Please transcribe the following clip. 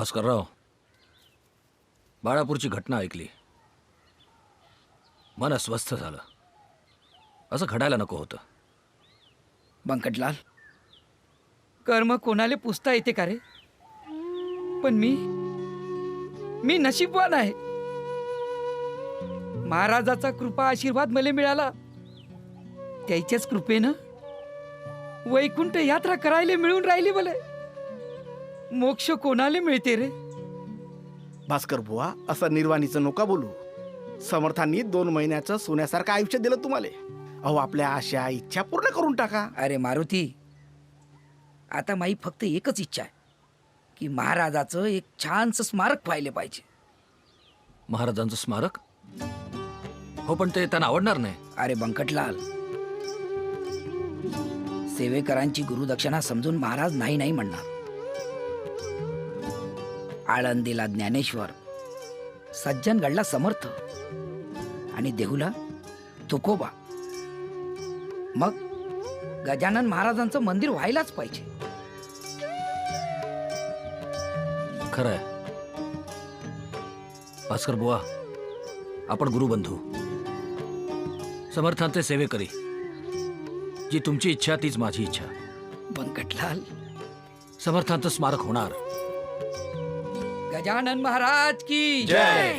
भास्करराव, बाळापूरची घटना ऐकली, मन अस्वस्थ झालं. असं घडायला नको होतं. बंकटलाल, कर्म कोणाला पुसता येते का रे? पण मी नशीबवान आहे. महाराजाचा कृपा आशीर्वाद मला मिळाला. त्याच्याच कृपेनं वैकुंठ यात्रा करायला मिळून राहिली. मला मोक्ष कोणाला मिळते रे? भास्कर बुवा, असं निर्वाणीचं नका बोलू. समर्थांनी 2 महिन्याचं सोन्यासारखं आयुष्य दिलं तुम्हाला. अहो, आपल्या आशा इच्छा पूर्ण करून टाका. अरे मारुती, आता माई फक्त एकच इच्छा आहे की महाराजाचं एक छानसं स्मारक व्हायला पाहिजे. महाराजांचं स्मारक? हो, पण ते त्यांना आवडणार नाही. अरे बंकटलाल, सेवेकरांची गुरुदक्षिणा समजून महाराज नाही नाही म्हणणार. आळंदीला ज्ञानेश्वर, सज्जनगडला समर्थ आणि देहूला तुकोबा. मग गजानन महाराजांचं मंदिर व्हायलाच पाहिजे. खरं आहे भास्कर बुवा, आपण गुरुबंधू, समर्थांचे सेवेकरी. जी तुमची इच्छा तीच माझी इच्छा. बंकटलाल, समर्थांचं स्मारक होणार. गजानन महाराज की जय.